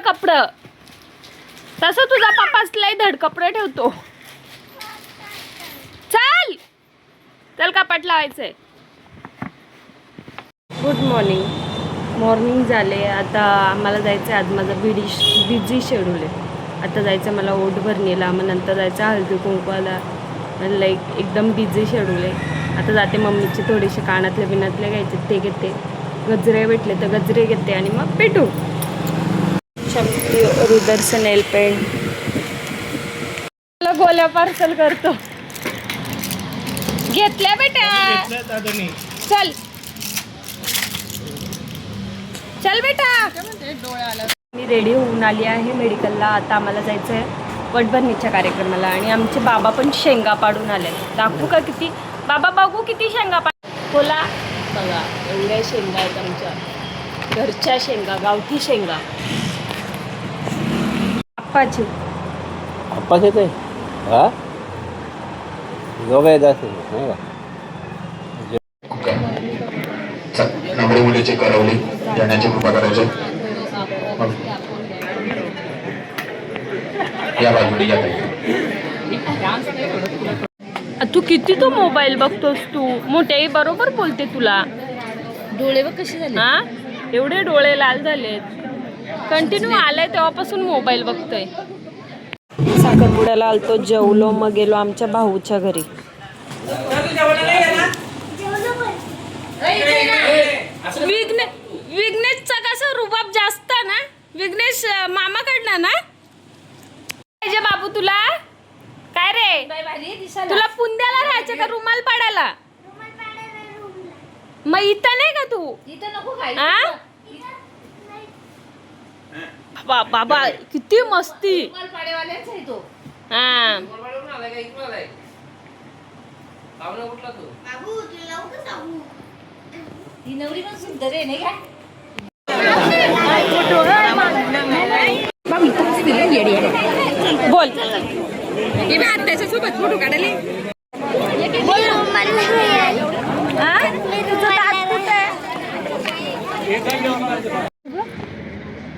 कपडं. तसं तुझा पप्पाच लय धड कपडे ठेवतो. चल चल कपाट लावायचंय. गुड मॉर्निंग झाले. आता आम्हाला जायचं आहे. आज माझं बिझी शेड्यूल आहे. आता जायचं मला ओट भरणीला, मग नंतर जायचं हळदी कुंकवाला. लाईक एकदम बिझी शेड्यूल आहे. आता जाते. मम्मीचे थोडेसे कानातले बिनातले घ्यायचे ते घेते. गजरे भेटले तर गजरे घेते आणि मग पेटू. शक्ती रुदर्शन नेल पेंट गोल्या पार्सल करतो. घेतल्या बेटा. चल चल बेटा. मी रेडी होऊन आली आहे मेडिकलला. आता आम्हाला जायचं आहे वटभरणीच्या कार्यक्रमाला. आणि आमचे बाबा पण शेंगा पाडून आले. दाखवू का किती? बाबा बघू किती शेंगा बोला. बघा एवढ्या शेंगा आहेत आमच्या घरच्या शेंगा, गावठी शेंगा. आप्पाची ते हा दोघं जास्त नाही का. नवरी मुलीची करवली देण्याची कृपा करायची. या बाजूने या. तू किती तो मोबाईल बघतोस तू? मोठ्याही बरोबर बोलते तुला. डोळे बघ कसे झाले. हा एवढे डोळे लाल झालेत. कंटिन्यू आलाय तेव्हापासून मोबाईल बघतोय. साखरपुड्याला आलतो, जेवलो, मग गेलो आमच्या भाऊच्या घरी. विघ्नेशचा कसा रुबाब जास्त ना. विघ्नेश मामा कडला ना पाहिजे. बाबू तुला काय रे? तुला पुंद्याला राहायचं का रुमाल पाडायला? मग इथं नाही का तू? बाबा किती मस्ती. हा बोल. त्याच्यासोबत फोटो काढले.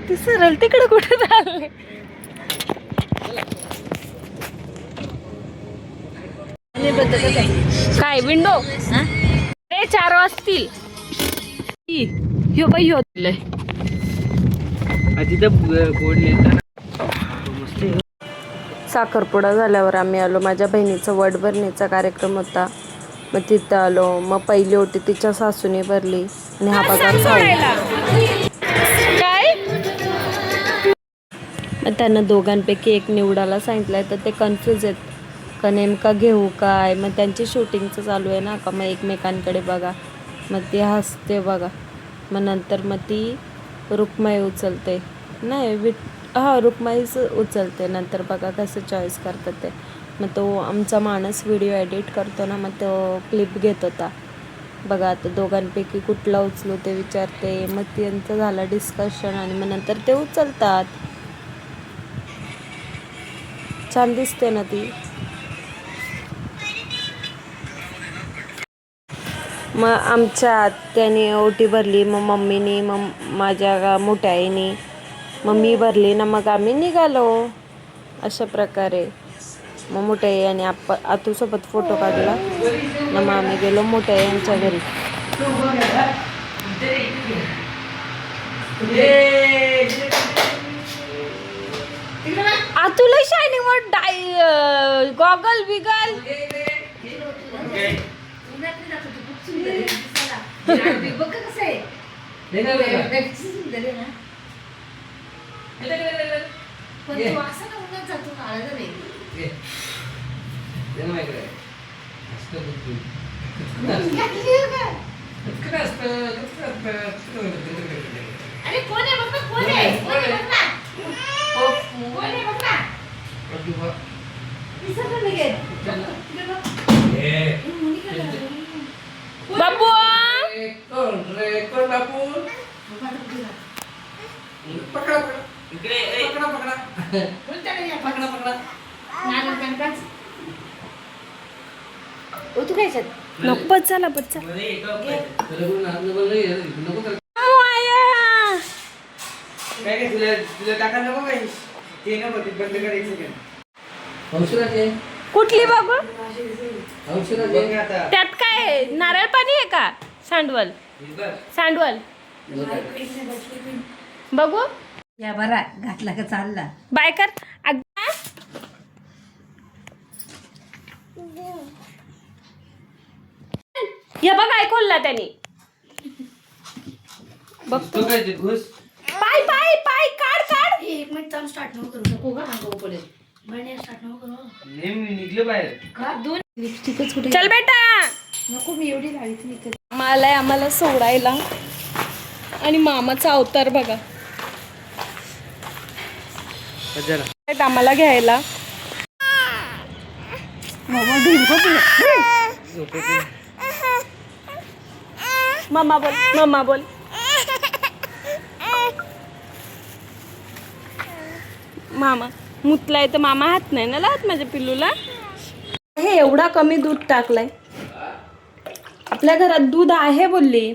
ती सरळ तिकडे कुठे झाले. काय विंडो? 4 वाजतील. ह्यो बाई ह्यो साखरपुडा झाल्यावर आम्ही आलो. माझ्या बहिणीचा वटभरणीचा कार्यक्रम होता. मग तिथं आलो. मग पहिली ओटी तिच्या सासूने भरली आणि हा पगार काय. मग त्यांना दोघांपैकी एक निवडायला सांगितलंय तर ते कन्फ्यूज आहेत का नेमका घेऊ काय. मग त्यांची शूटिंगचं चालू आहे ना का. मग एकमेकांकडे बघा. मग ती हसते बघा. मग नंतर मग ती रुक्माई उचलते. नाही रुक्माईच उचलते. नंतर बघा कसं चॉईस करतात ते. मग तो आमचा माणूस व्हिडिओ एडिट करतो ना, मग तो क्लिप घेत होता बघा. आता दोघांपैकी कुठला उचलू ते विचारते. मग त्यांचं झालं डिस्कशन आणि मग नंतर ते उचलतात. छान दिसते ना ती. मग आमच्या आत्याने ओटी भरली. मग मम्मीने, मग माझ्या मोठ्या आईने, मम्मी भरली ना. मग आम्ही निघालो अशा प्रकारे. मग मोठ्या आई आणि आतूसोबत फोटो काढला ना. मग आम्ही गेलो मोठ्या यांच्या घरी. आतूला शायनिंग वर गॉगल बिगल. बाबू नको झाला बच्चा. काय तुला तुला टाका नको काही ते नको ते बंद करायचं काय औषधाचे कुठली बाबू औषधाचे आता त्यात काय नारळ पाणी आहे का? सांडवल सांडवल बघू या बरा घातला का चालला. बाय कर अगं. हे बघ ऐकवला त्याने बघतो काय ते घुस पाय पाय पाय काढ काढ. एक मिनिट चालू स्टार्ट नको करू नको का अंगावर पडेल. बरं स्टार्ट नको करू. नेहमी निघलं बाहेर का दोन लिपस्टिकच कुठे चल बेटा नको मी एवढी लावायची नाही कधी. आम्हाला सोडायला आणि मामाचा अवतार बघा आम्हाला घ्यायला. मम्मा बोल मम्मा बोल. मामा मुतलाय तर मामा हात नाही ना लावत माझ्या पिल्लूला. हे एवढा कमी दूध टाकलाय. आपल्या घरात दूध आहे बोलली.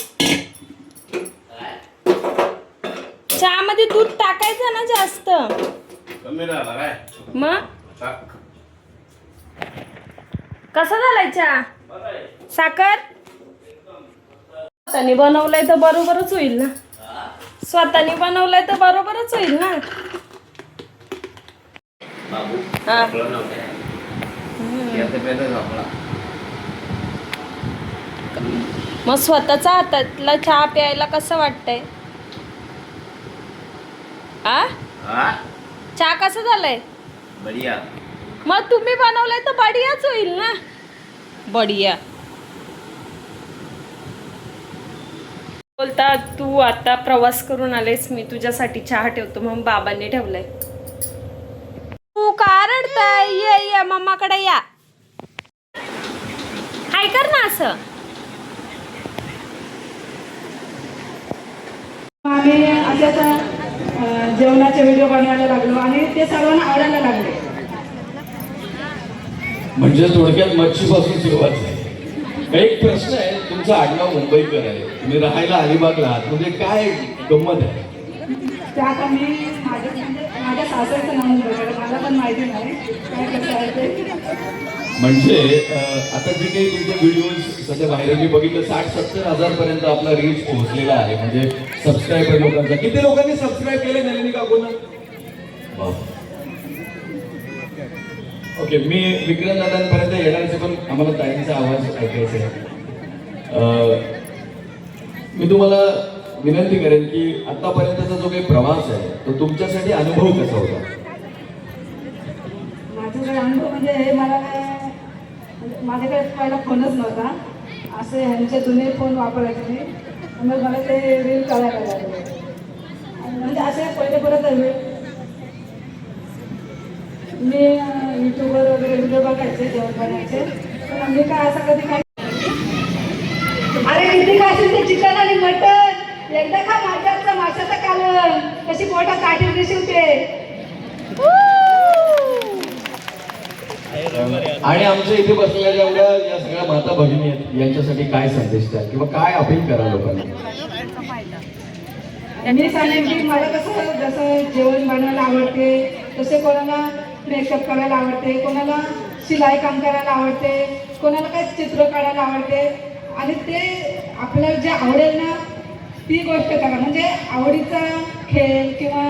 चहामध्ये दूध टाकायचं ना जास्त. मग कसा झालाय चहा? साखर स्वतःने बनवलंय तर बरोबरच होईल ना. स्वतःने बनवलंय तर बरोबरच होईल ना. हा. मग स्वतःचा हातातला चहा प्यायला कसं वाटतंय? आ चहा कसं झालंय? बढिया. मग तुम्ही बनवलंय तर बढियाच होईल ना. बढिया बोलता तू आता प्रवास करून आलेस. मी तुझ्यासाठी चहा ठेवतो म्हणून बाबांनी ठेवलाय. तू का रडताय? ये ये मम्माकडे या. हाय कर ना असं. आम्ही अशाच जेवणाचे व्हिडिओ बनवायला लागलो आणि ते सर्वांना आवडायला लागले. म्हणजे थोडक्यात मच्छीपासून सुरुवात झाली. एक प्रश्न आहे, तुमचं आडनाव मुंबईकर आहे, तुम्ही राहायला अलिबागला आहात, म्हणजे काय गंमत आहे? ते आता मी माझ्या सासऱ्याचं नाव बघायला मला पण माहिती नाही काय कसं आहे ते. म्हणजे आता जे काही तुमचे व्हिडिओज सध्या व्हायरल मी बघितलं 60-70 हजारपर्यंत आपला रीच पोहोचलेला आहे. म्हणजे सबस्क्राईबर लोकांचा. किती लोकांनी सबस्क्राईब केले नलिनी काकूंना? ओके, मी विक्रम दादांपर्यंत येण्याचे पण आम्हाला ताईंचा आवाज ऐकायचा आहे. मी तुम्हाला विनंती करेन की आतापर्यंतचा जो काही प्रवास आहे तो तुमच्यासाठी अनुभव कसा होता? माझ्याकडे अनुभव म्हणजे हे मला माझ्याकडे पहिला फोनच नव्हता. असे ह्यांचे जुने फोन वापरायचे मी. मग मला ते रील करायला लागले. म्हणजे असे पहिले परत मी यूट्यूबवर वगैरे व्हिडिओ बघायचे जेवण बनायचे. पण मी काय असं कधी काय अरे किती काय असेल ते चिकन आणि मटन एकदा खा माझ्याचं माशाचं कालवण कशी पोटात काठी दिसते. आणि आमच्या इथे बसलेल्या जेवढ्या या सगळ्या माता भगिनी आहेत यांच्यासाठी काय संदेश द्याल किंवा काय अपील करा लोकांना? मी सांगेन की मला कसं जसं जेवण बनवायला आवडते तसे कोणाला मेकअप करायला आवडते, कोणाला शिलाई काम करायला आवडते, कोणाला काय चित्र काढायला आवडते. आणि ते आपल्याला जे आवडेल ना ती गोष्ट करा. म्हणजे आवडीचा खेळ किंवा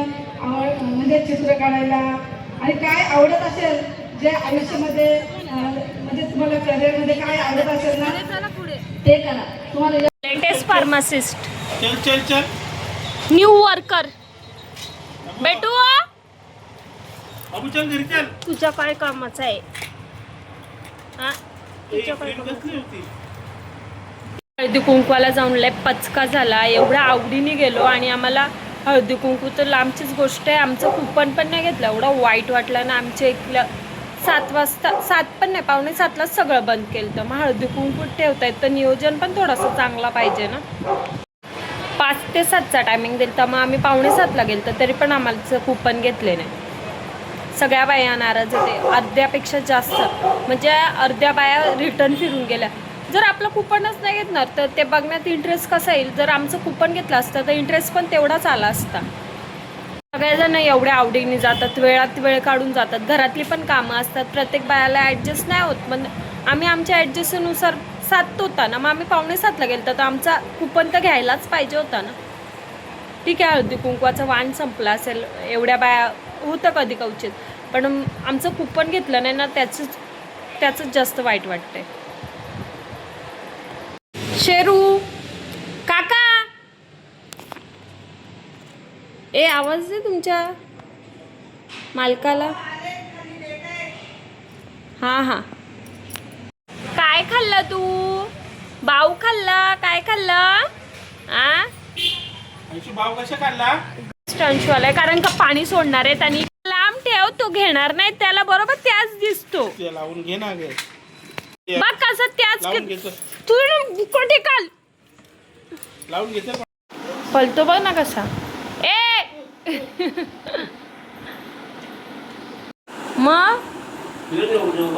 म्हणजे चित्र काढायला आणि काय आवडत असेल जे आयुष्यामध्ये म्हणजे तुम्हाला करिअरमध्ये काय आवडत असेल ना ते करा. तुम्हाला लेटेस्ट फार्मासिस्ट न्यू वर्कर बेटू तुझ्या काय कामाचं आहे? हा तुझ्या काय कामाचं? हळदी कुंकवाला जाऊन लय पचका झाला. एवढ्या आवडीने गेलो आणि आम्हाला हळदी कुंकू तर लांबचीच गोष्ट आहे. आमचं कुपन पण नाही घेतलं. एवढं वाईट वाटलं ना. आमच्या इथलं 7 वाजता 7 पण नाही 6:45लाच सगळं बंद केलं. तर मग हळदी कुंकू ठेवता येत तर नियोजन पण थोडंसं चांगला पाहिजे ना. 5 ते 7चा टायमिंग दिलं तर मग आम्ही 6:45ला गेलो तर तरी पण आम्हाला कुपन घेतले नाही. सगळ्या बाया नाराज होते. अर्ध्यापेक्षा जास्त म्हणजे अर्ध्या बाया रिटर्न फिरून गेल्या. जर आपलं कुपनच नाही घेतणार तर ते बघण्यात इंटरेस्ट कसा येईल? जर आमचं कुपन घेतलं असतं तर इंटरेस्ट पण तेवढाच आला असता. सगळेजण एवढ्या आवडीने जातात, वेळात वेळ काढून जातात. घरातली पण कामं असतात, प्रत्येक बायाला ॲडजस्ट नाही होत. पण आम्ही आमच्या ॲडजस्टनुसार सात होता ना, मग आम्ही 6:45ला गेलो तर आमचा कुपन तर घ्यायलाच पाहिजे होता ना. ठीक आहे, हळदी कुंकवाचं वाण संपलं असेल, एवढ्या बाया होतं कधी कवचित, पण आमचं कुपन घेतलं नाही ना, त्याचंच जास्त वाईट वाटतंय. शेरू काका, ए आवाज दे तुमच्या मालकाला. हां काय खाल्लं तू? बाऊ खाल्ला? काय खाल्लं? भाव कशा काढला? स्टंशवाला आहे, कारण का पाणी सोडणार आहे त्यांनी. लांब ठेव, तो घेणार नाही त्याला, बरोबर त्याच दिसतो. ते लावून घे ना गे. बघ कसं त्याच लावून घेतो. तू कुठे काल लावून घेतो. पलतो बघ ना कसा. ए मग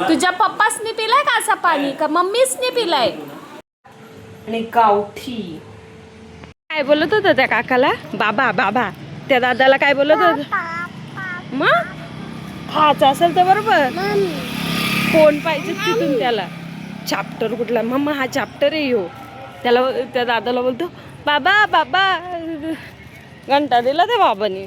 तुझ्या पप्पासनी पिलाय का असा पाणी, का मम्मीसनी पिलाय? आणि गावठी काय बोलत होता त्या काकाला? बाबा बाबा. त्या दादाला काय बोलत होत? मग खायचं असेल तर बरोबर फोन पाहिजे तिथून त्याला. चॅप्टर कुठला? मम्मा हा चॅप्टर आहे हो. त्याला त्या दादाला बोलतो बाबा बाबा. घंटा दिला त्या बाबाने.